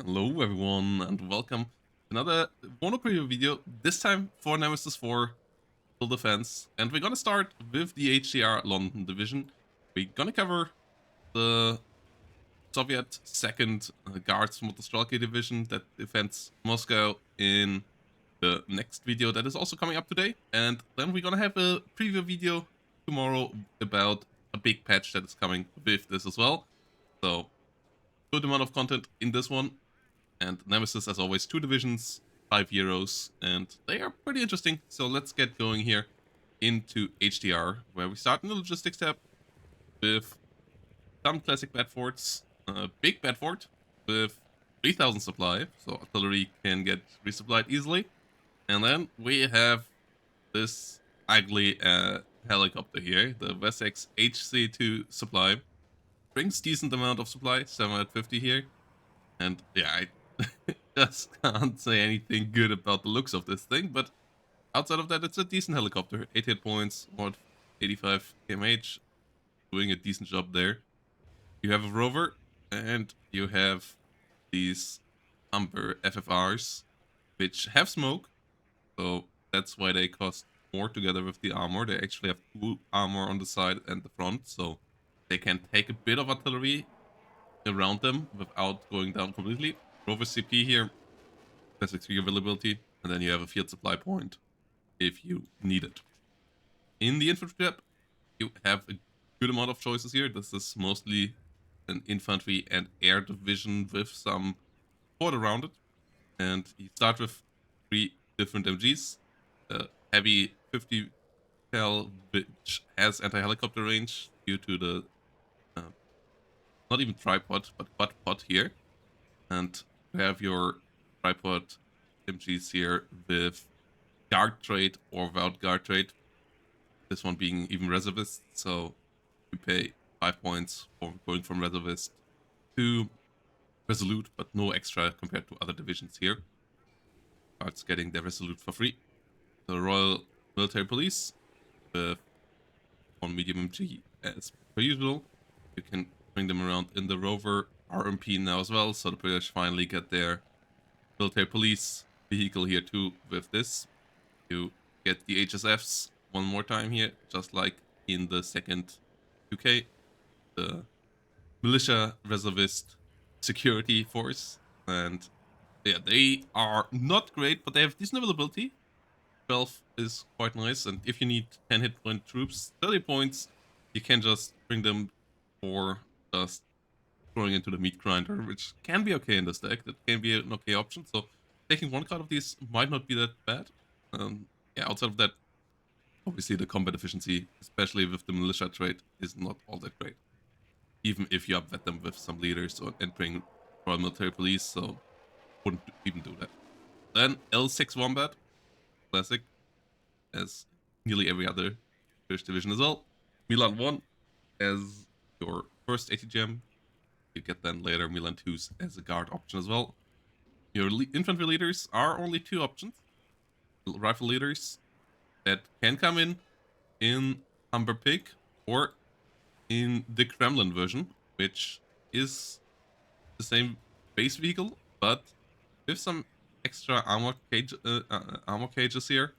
Hello everyone and welcome to another mono preview video, this time for Nemesis 4 Full Defense. And we're gonna start with the H.D.R. London division. We're gonna cover the Soviet 2nd Guards Motostrelki division that defends Moscow in the next video that is also coming up today. And then we're gonna have a preview video tomorrow about a big patch that is coming with this as well. So, good amount of content in this one. And Nemesis, as always, 2 divisions, 5 heroes, and they are pretty interesting. So let's get going here into H.D.R, where we start in the logistics tab with some classic Bedfords. A big Bedford with 3000 supply, so artillery can get resupplied easily. And then we have this ugly helicopter here, the Wessex HC2 supply. Brings decent amount of supply, 750 here. And yeah, I just can't say anything good about the looks of this thing, but outside of that, it's a decent helicopter. 8 hit points, what, 85 kmh, doing a decent job there. You have a rover, and you have these Humber FFRs, which have smoke, so that's why they cost more together with the armor. They actually have 2 armor on the side and the front, so they can take a bit of artillery around them without going down completely. Rover CP here, classic 3 availability, and then you have a field supply point if you need it. In the infantry tab, you have a good amount of choices here. This is mostly an infantry and air division with some support around it. And you start with 3 different MGs. Heavy 50 cal, which has anti-helicopter range due to the not even tripod, but quad pod here. And you have your tripod MGs here with guard trade or without guard trade. This one being even reservist, so you pay 5 points for going from reservist to resolute, but no extra compared to other divisions here. Guards getting their resolute for free. The Royal Military Police with 1 medium MG as per usual. You can bring them around in the rover RMP now as well, so the British finally get their military police vehicle here too with this. You get the HSFs one more time here, just like in the second UK, the militia reservist security force. And yeah, they are not great, but they have decent availability. 12 is quite nice, and if you need 10 hit point troops, 30 points, you can just bring them for just throwing into the meat grinder, which can be okay in this deck. That can be an okay option. So taking 1 card of these might not be that bad. Yeah, outside of that, obviously the combat efficiency, especially with the militia trait, is not all that great. Even if you upvet them with some leaders or entering Royal Military Police, so wouldn't even do that. Then L6 Wombat, classic, as nearly every other British division as well. Milan 1 as your first ATGM. You get then later Milan 2s as a guard option as well. Your infantry leaders are only 2 options. Rifle leaders that can come in Humber Pig or in the Kremlin version, which is the same base vehicle, but with some extra armor cages here,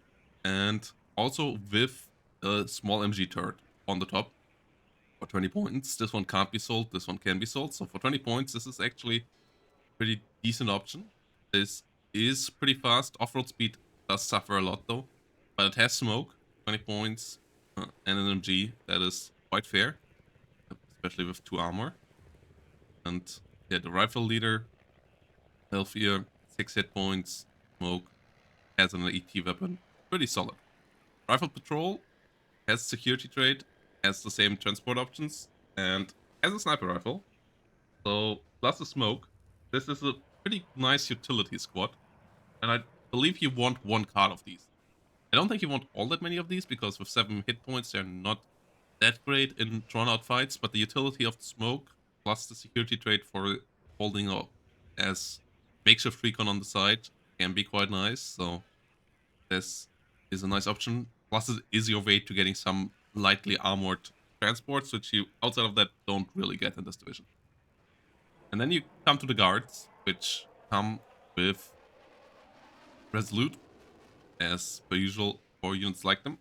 and also with a small MG turret on the top for 20 points. This one can't be sold, this one can be sold. So for 20 points, this is actually a pretty decent option. This is pretty fast. Off-road speed does suffer a lot though, but it has smoke, 20 points, and an MG that is quite fair, especially with 2 armor. And yeah, the rifle leader, healthier, 6 hit points, smoke, has an ET weapon, pretty solid. Rifle patrol has security trait, has the same transport options, and has a sniper rifle. So plus the smoke, this is a pretty nice utility squad, and I believe you want 1 card of these. I don't think you want all that many of these, because with 7 hit points they're not that great in drawn out fights, but the utility of the smoke plus the security trait for holding up as makeshift recon on the side can be quite nice. So this is a nice option. Plus it is your way to getting some lightly armored transports, which you outside of that don't really get in this division. And then you come to the guards, which come with Resolute, as per usual for units like them.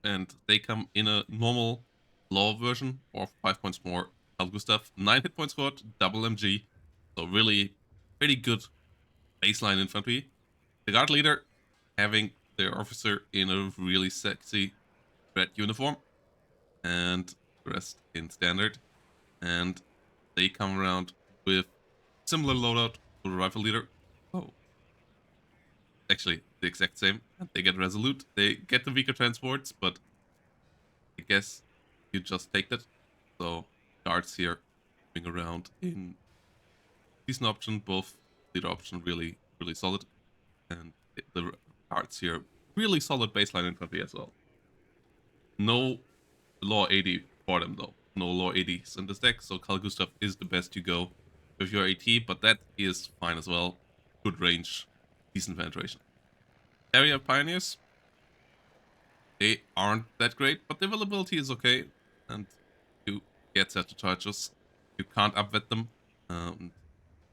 And they come in a normal low version or 5 points more Gustav, 9 hit points squad, double MG. So really pretty good baseline infantry. The guard leader having their officer in a really sexy red uniform, and the rest in standard. And they come around with similar loadout to the rifle leader. Oh, actually the exact same. And they get Resolute. They get the weaker transports, but I guess you just take that. So guards here moving around in decent option, both leader option really solid, and the guards here really solid baseline infantry as well. No law 80 for them though. No law 80s in this deck, so Carl Gustav is the best to go with your AT, but that is fine as well. Good range, decent penetration. Area Pioneers, they aren't that great, but the availability is okay, and you get set to charges. You can't upvet them.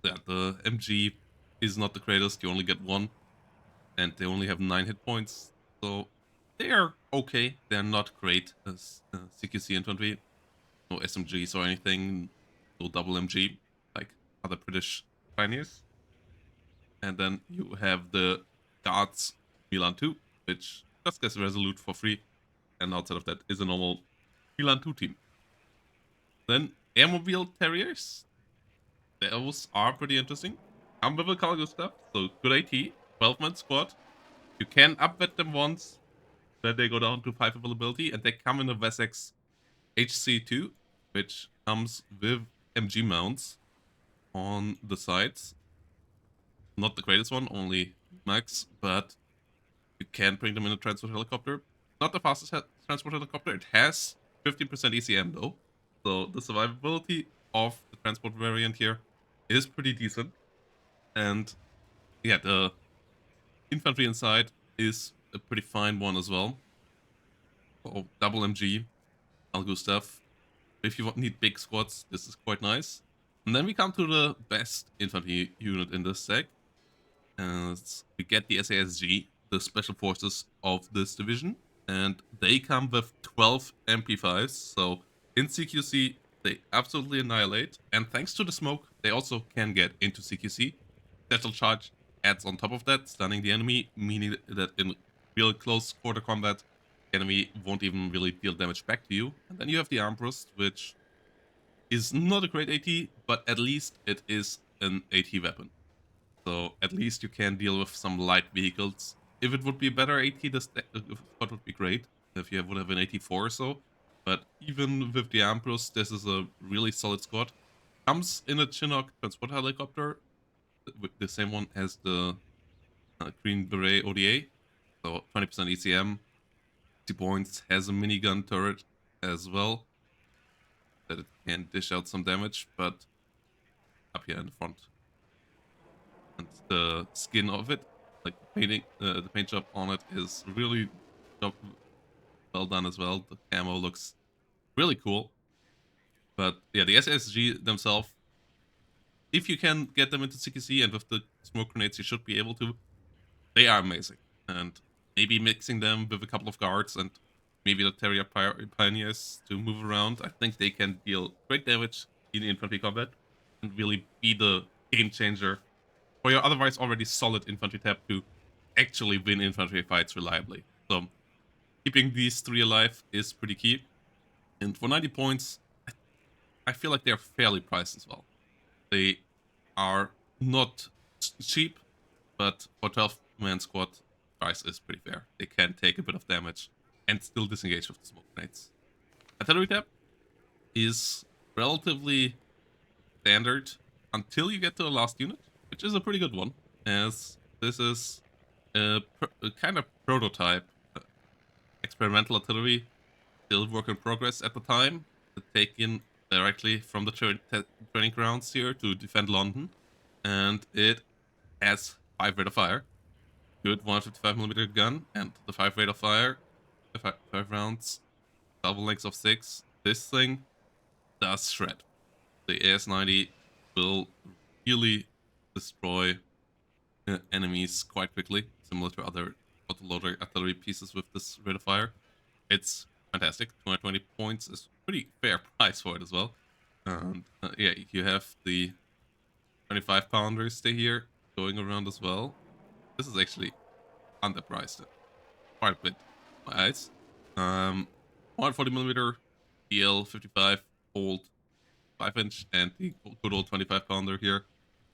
Yeah, the MG is not the greatest. You only get one, and they only have 9 hit points, so they are okay. They're not great as CQC infantry. No SMGs or anything. No double MG like other British pioneers. And then you have the Guards Milan 2, which just gets Resolute for free. And outside of that is a normal Milan 2 team. Then Airmobile Terriers. Those are pretty interesting. Come with a Carl Gustav, so good AT, 12-man squad. You can upvet them once, then they go down to 5 availability, and they come in a Wessex HC2, which comes with MG mounts on the sides. Not the greatest one, only max, but you can bring them in a transport helicopter. Not the fastest transport helicopter. It has 15% ECM though, so the survivability of the transport variant here is pretty decent. And yeah, the infantry inside is a pretty fine one as well. Oh, double MG, Al Gustav. If you need big squads, this is quite nice. And then we come to the best infantry unit in this deck. And we get the SASG, the special forces of this division. And they come with 12 MP5s. So in CQC, they absolutely annihilate. And thanks to the smoke, they also can get into CQC. Special charge adds on top of that, stunning the enemy, meaning that in real close quarter combat, the enemy won't even really deal damage back to you. And then you have the Armbrust, which is not a great AT, but at least it is an AT weapon. So at least you can deal with some light vehicles. If it would be a better AT, this squad would be great. If you would have an 84 or so. But even with the Armbrust, this is a really solid squad. Comes in a Chinook transport helicopter, the same one as the Green Beret ODA. So 20% ECM. 60 points, has a minigun turret as well, that it can dish out some damage, but up here in the front. And the skin of it, like the paint job on it is really well done as well. The camo looks really cool. But yeah, the SSG themselves, if you can get them into CQC and with the smoke grenades you should be able to, they are amazing. And maybe mixing them with a couple of guards and maybe the Terrier Pioneers to move around, I think they can deal great damage in infantry combat and really be the game changer for your otherwise already solid infantry tab to actually win infantry fights reliably. So keeping these 3 alive is pretty key. And for 90 points, I feel like they're fairly priced as well. They are not cheap, but for 12-man squad, price is pretty fair. They can take a bit of damage and still disengage with the smoke grenades. Artillery tab is relatively standard until you get to the last unit, which is a pretty good one, as this is a kind of prototype experimental artillery, still work in progress at the time, taken directly from the training grounds here to defend London, and it has 5 rate of fire, good 155mm gun, and the 5 rate of fire, 5 rounds, double lengths of 6. This thing does shred. The AS-90 will really destroy enemies quite quickly, similar to other autoloader artillery pieces with this rate of fire. It's fantastic. 220 points is pretty fair price for it as well. And yeah, you have the 25 pounders stay here going around as well. This is actually underpriced quite a bit, in my eyes. 140 millimeter DL 55 old 5-inch and the good old 25 pounder here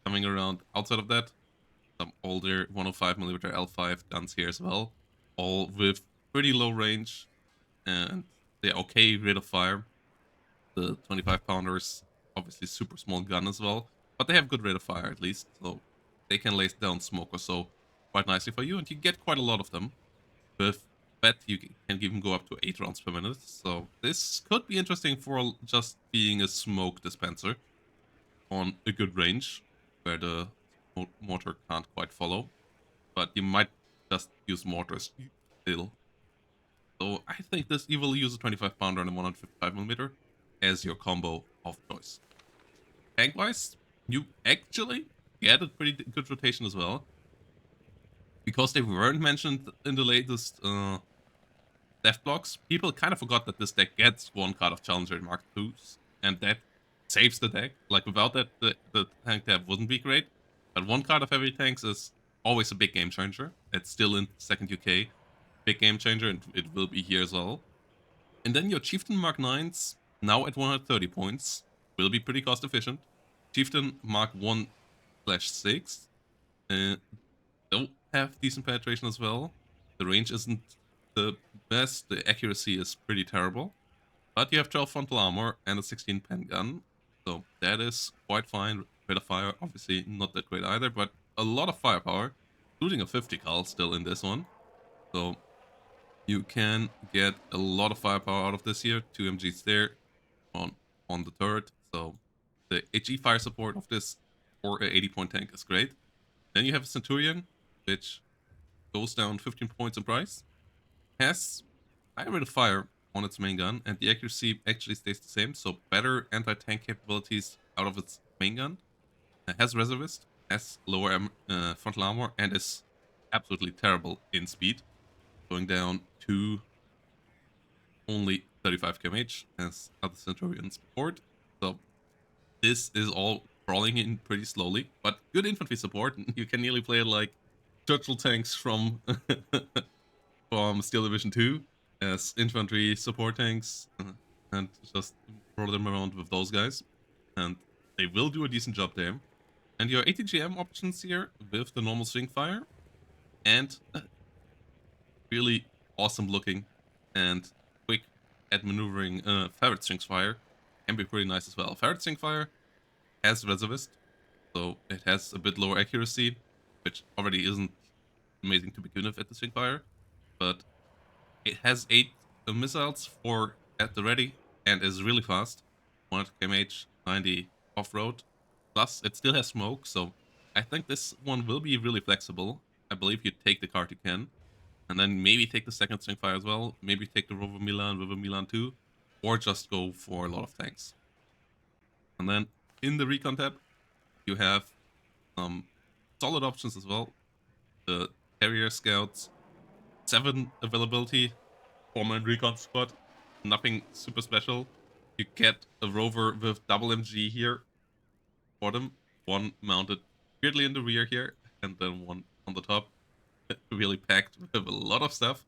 coming around. Outside of that, some older 105 millimeter L5 guns here as well, all with pretty low range and they're okay rate of fire. The 25 pounders obviously super small gun as well, but they have good rate of fire at least, so they can lay down smoke or so quite nicely for you, and you get quite a lot of them. With that, you can even go up to 8 rounds per minute, so this could be interesting for just being a smoke dispenser on a good range where the mortar can't quite follow, but you might just use mortars still. So I think this you will use a 25 pounder and a 155 millimeter as your combo of choice. Tank wise, you actually get a pretty good rotation as well, because they weren't mentioned in the latest death blocks. People kind of forgot that this deck gets one card of Challenger in Mark IIs, and that saves the deck. Like without that, the tank tab wouldn't be great. But one card of heavy tanks is always a big game changer. It's still in second UK, big game changer, and it will be here as well. And then your Chieftain Mark 9s, now at 130 points, will be pretty cost efficient. Chieftain Mark 1/6 don't have decent penetration as well. The range isn't the best, the accuracy is pretty terrible. But you have 12 frontal armor and a 16 pen gun, so that is quite fine. Rate of fire, obviously not that great either, but a lot of firepower, including a 50 cal still in this one. So you can get a lot of firepower out of this here. 2 MGs there on the turret, so the HE fire support of this for a 80 point tank is great. Then you have a Centurion, which goes down 15 points in price, has high rate of fire on its main gun, and the accuracy actually stays the same, so better anti-tank capabilities out of its main gun. It has reservist, has lower frontal armor, and is absolutely terrible in speed, going down to only 35 kmh as other Centurions support. So this is all crawling in pretty slowly, but good infantry support. You can nearly play it like Churchill tanks from from Steel Division 2 as infantry support tanks, and just throw them around with those guys, and they will do a decent job there. And your ATGM options here with the normal swing fire and really awesome looking and quick at maneuvering ferret swing fire can be pretty nice as well. Ferret swing fire has reservist, so it has a bit lower accuracy, which already isn't amazing to begin with at the swing fire, but it has 8 missiles for at the ready and is really fast. 100 kmh, 90 off-road. Plus, it still has smoke, so I think this one will be really flexible. I believe you take the card you can, and then maybe take the second swing fire as well. Maybe take the Rover Milan 2, or just go for a lot of tanks. And then in the recon tab, you have some solid options as well. The Carrier Scouts, 7 availability, 4-man recon squad, nothing super special. You get a rover with double MG here for them, one mounted weirdly in the rear here, and then one on the top, really packed with a lot of stuff.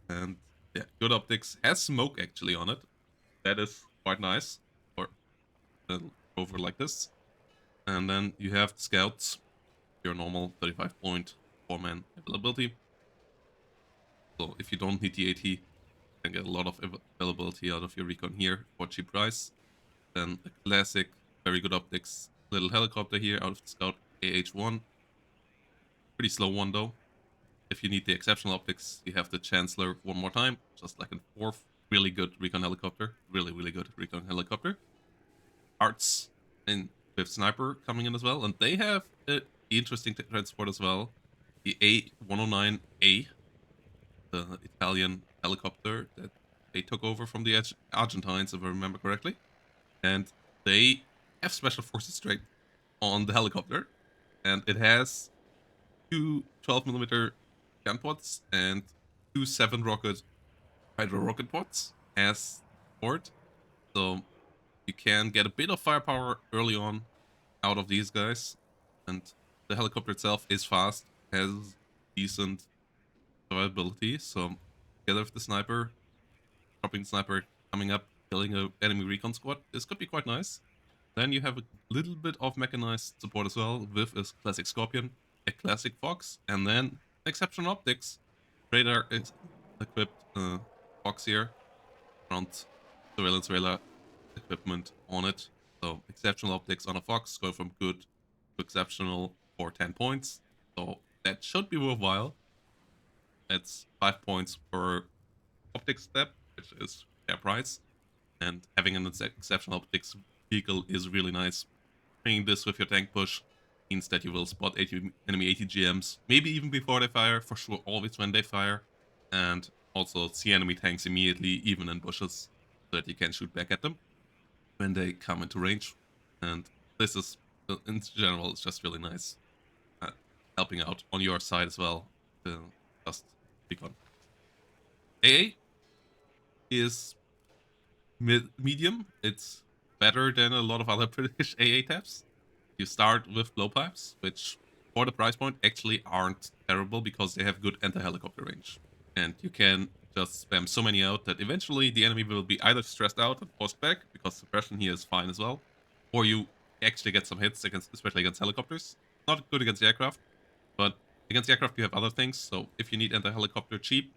And yeah, good optics, has smoke actually on it. That is quite nice for a rover like this. And then you have the scouts, your normal 35 point 4-man availability. So if you don't need the AT, you can get a lot of availability out of your recon here for a cheap price. Then a classic, very good optics, little helicopter here out of the Scout AH1. Pretty slow one though. If you need the exceptional optics, you have the Chancellor one more time, just like in 4th. Really good recon helicopter. Really good recon helicopter. Arts in with Sniper coming in as well, and they have an interesting transport as well. The A109A, the Italian helicopter that they took over from the Argentines, if I remember correctly. And they have special forces strength on the helicopter. and it has two 12mm gun pods and two 7-rocket hydro rocket pods as support. So you can get a bit of firepower early on out of these guys. And the helicopter itself is fast, has decent survivability. So together with the sniper, dropping the sniper, coming up, killing a enemy recon squad, this could be quite nice. Then you have a little bit of mechanized support as well, with a classic Scorpion, a classic Fox, and then exceptional optics. Radar is equipped Fox here, front surveillance radar equipment on it. So exceptional optics on a Fox, going from good to exceptional for 10 points. So that should be worthwhile. It's 5 points per optics step, which is fair price. And having an exceptional optics vehicle is really nice. Bringing this with your tank push means that you will spot enemy ATGMs, maybe even before they fire, for sure always when they fire, and also see enemy tanks immediately, even in bushes, so that you can shoot back at them when they come into range. And this is, in general, it's just really nice. Helping out on your side as well. Just recon. AA is medium. It's better than a lot of other British AA tabs. You start with blowpipes, which for the price point actually aren't terrible because they have good anti-helicopter range. And you can just spam so many out that eventually the enemy will be either stressed out and forced back because suppression here is fine as well, or you actually get some hits against, especially against helicopters. Not good against the aircraft, but against the aircraft you have other things. So if you need anti-helicopter cheap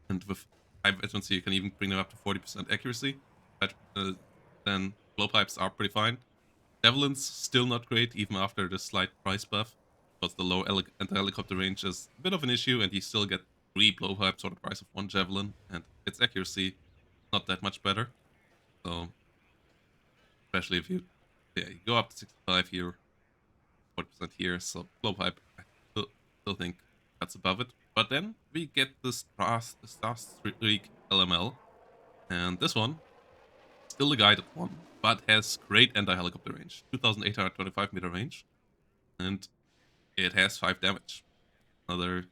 and with high efficiency, you can even bring them up to 40% accuracy. But then blowpipes are pretty fine. Javelin's still not great, even after the slight price buff, because the low anti-helicopter range is a bit of an issue, and you still get 3 blowpipes for the price of 1 Javelin, and its accuracy not that much better. So, especially if you, yeah, you go up to 65 here, 40% here, so blowpipe, I still think that's above it. But then we get the Star Streak LML, and this one, still a guided one, but has great anti-helicopter range, 2,825 meter range, and it has 5 damage. Another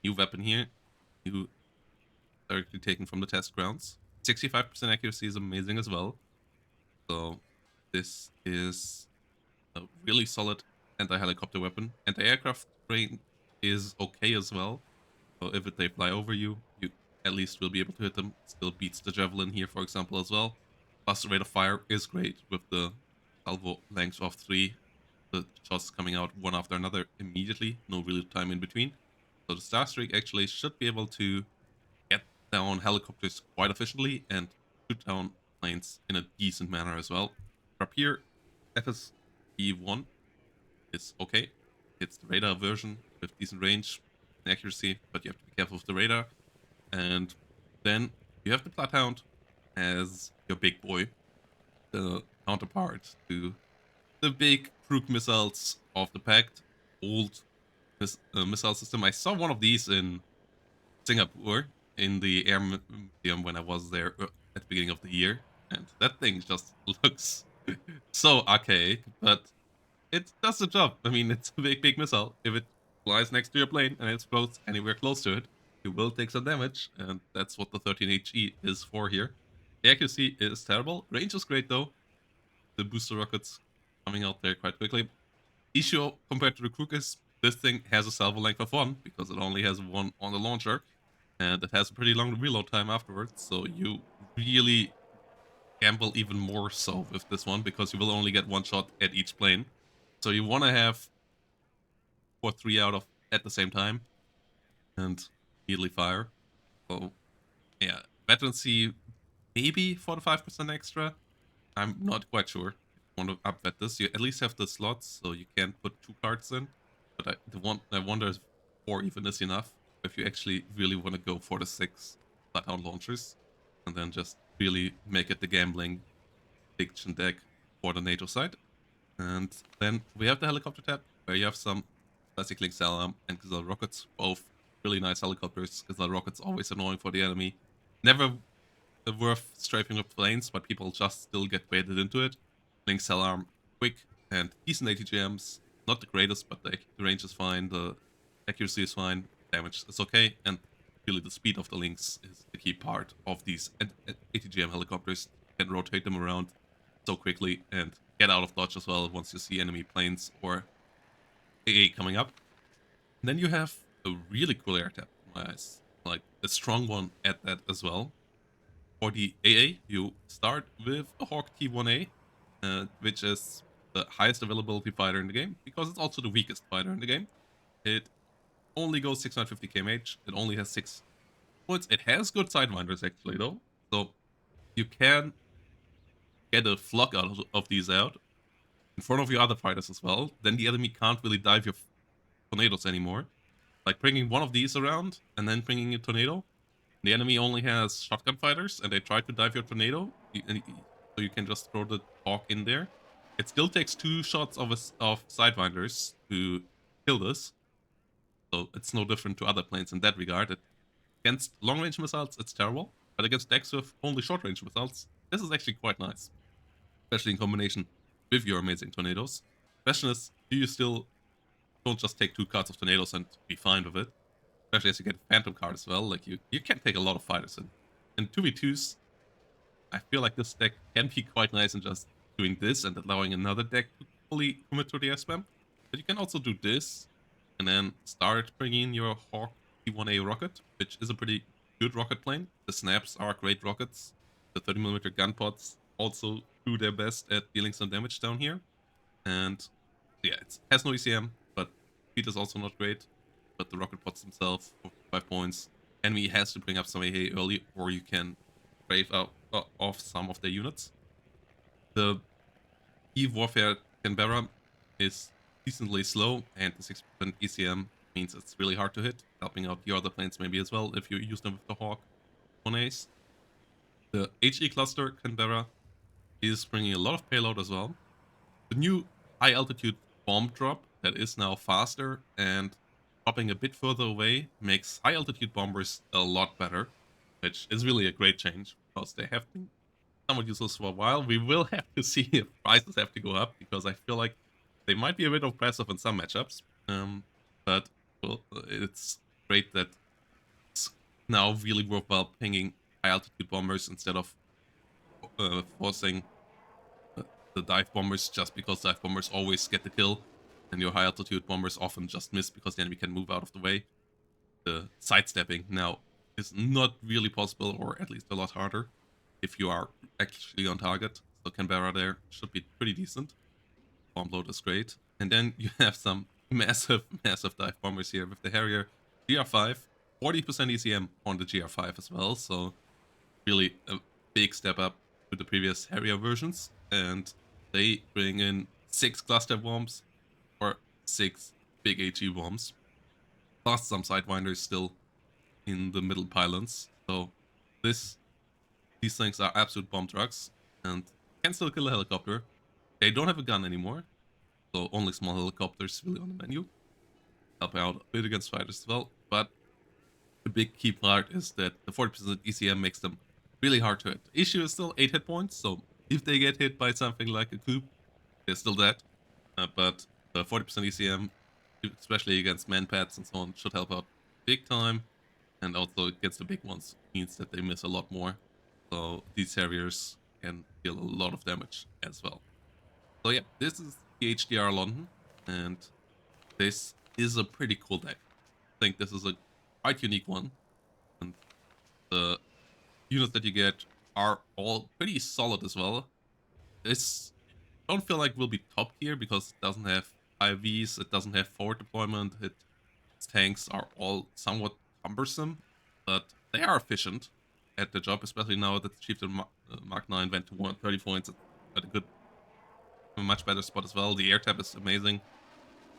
new weapon here, new directly taken from the test grounds. 65% accuracy is amazing as well. So this is a really solid anti-helicopter weapon. Anti-aircraft range is okay as well. So if they fly over you, you at least will be able to hit them. Still beats the Javelin here, for example, as well. Plus the rate of fire is great with the salvo length of 3. The shots coming out one after another immediately, no real time in between. So the Starstreak actually should be able to get down helicopters quite efficiently and shoot down planes in a decent manner as well. Up here, FSE1 is okay. It's the radar version with decent range and accuracy, but you have to be careful with the radar. And then you have the Bloodhound as your big boy, the counterpart to the big Krug missiles of the Pact, old missile system. I saw one of these in Singapore in the Air Museum when I was there at the beginning of the year, and that thing just looks so archaic, but it does the job. I mean, it's a big missile. If it flies next to your plane and it explodes anywhere close to it, you will take some damage, and that's what the 13HE is for here. The accuracy is terrible. Range is great though. The booster rockets coming out there quite quickly. Issue compared to the Krug is this thing has a salvo length of 1 because it only has 1 on the launcher, and it has a pretty long reload time afterwards. So you really gamble even more so with this one because you will only get 1 shot at each plane. So you want to have 4 3 out of at the same time and immediately fire. So yeah, veterancy maybe 45% extra. I'm not quite sure. If you want to upvet this, you at least have the slots, so you can put 2 cards in. But I wonder if 4 even is enough. If you actually really want to go for the 6 Bloodhound launchers, and then just really make it the gambling diction deck for the NATO side. And then we have the helicopter tab, where you have some classic Link Salam and Gazelle rockets, both really nice helicopters. Gazelle rockets always annoying for the enemy. Never worth strafing with planes, but people just still get baited into it. Link Salam, quick and decent ATGMs, not the greatest, but the range is fine, the accuracy is fine, damage is okay, and really the speed of the links is the key part of these ATGM helicopters. You can rotate them around so quickly and get out of dodge as well once you see enemy planes or AA coming up. And then you have a really cool air tap in my eyes, like a strong one at that as well. For the AA, you start with a Hawk T1A, which is the highest availability fighter in the game, because it's also the weakest fighter in the game. It only goes 650 kmh, it only has 6 points. It has good sidewinders actually though, so you can get a flock out of these out in front of your other fighters as well. Then the enemy can't really dive your tornadoes anymore. Like bringing one of these around and then bringing a tornado. The enemy only has shotgun fighters and they try to dive your tornado, so you can just throw the Hawk in there. It still takes 2 shots of sidewinders to kill this, so it's no different to other planes in that regard. Against long-range missiles, it's terrible, but against decks with only short-range missiles, this is actually quite nice, especially in combination with your amazing tornadoes. Question is, do you still don't just take 2 cards of tornadoes and be fine with it? Especially as you get Phantom card as well. Like you can take a lot of fighters in. In 2v2s, I feel like this deck can be quite nice in just doing this and allowing another deck to fully commit to the air spam. But you can also do this and then start bringing in your Hawk T1A rocket, which is a pretty good rocket plane. The snaps are great rockets. The 30mm gun pods also do their best at dealing some damage down here. And yeah, it has no ECM, but speed is also not great. But the rocket pods themselves for 5 points. Enemy has to bring up some AA early, or you can brave out off some of their units. The Eve Warfare Canberra is decently slow, and the 6% ECM means it's really hard to hit, helping out your other planes maybe as well if you use them with the Hawk 1As. The HE cluster Canberra is bringing a lot of payload as well. The new high altitude bomb drop that is now faster and dropping a bit further away makes high altitude bombers a lot better, which is really a great change because they have been somewhat useless for a while. We will have to see if prices have to go up because I feel like they might be a bit oppressive in some matchups. But well, it's great that it's now really worthwhile pinging high altitude bombers instead of forcing the dive bombers just because dive bombers always get the kill and your high altitude bombers often just miss because the enemy can move out of the way. The sidestepping now is not really possible, or at least a lot harder, if you are actually on target. So Canberra there should be pretty decent. Bomb load is great. And then you have some massive dive bombers here with the Harrier GR5. 40% ECM on the GR5 as well, so really a big step up to the previous Harrier versions. And they bring in 6 cluster bombs or 6 big HE bombs, plus some sidewinders still in the middle pylons. So these things are absolute bomb trucks and can still kill a helicopter. They don't have a gun anymore, so only small helicopters really on the menu. Help out a bit against fighters as well, but the big key part is that the 40% ECM makes them really hard to hit. The issue is still 8 hit points, so if they get hit by something like a coup, they're still dead. But the 40% ECM, especially against manpads and so on, should help out big time. And also against the big ones, means that they miss a lot more. So these Harriers can deal a lot of damage as well. So yeah, this is the H.D.R. London, and this is a pretty cool deck. I think this is a quite unique one, and the units that you get are all pretty solid as well. This don't feel like will be top tier because it doesn't have IVs, it doesn't have forward deployment, its tanks are all somewhat cumbersome, but they are efficient at the job, especially now that the Chieftain Mark 9 went to 130 points at a much better spot as well. The air tap is amazing.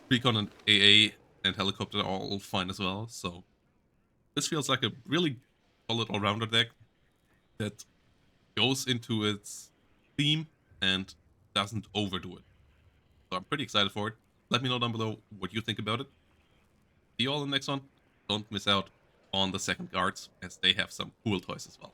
Recon and AA and helicopter are all fine as well, so this feels like a really solid all-rounder deck that goes into its theme and doesn't overdo it. So I'm pretty excited for it. Let me know down below what you think about it. See you all in the next one. Don't miss out on the second cards, as they have some cool toys as well.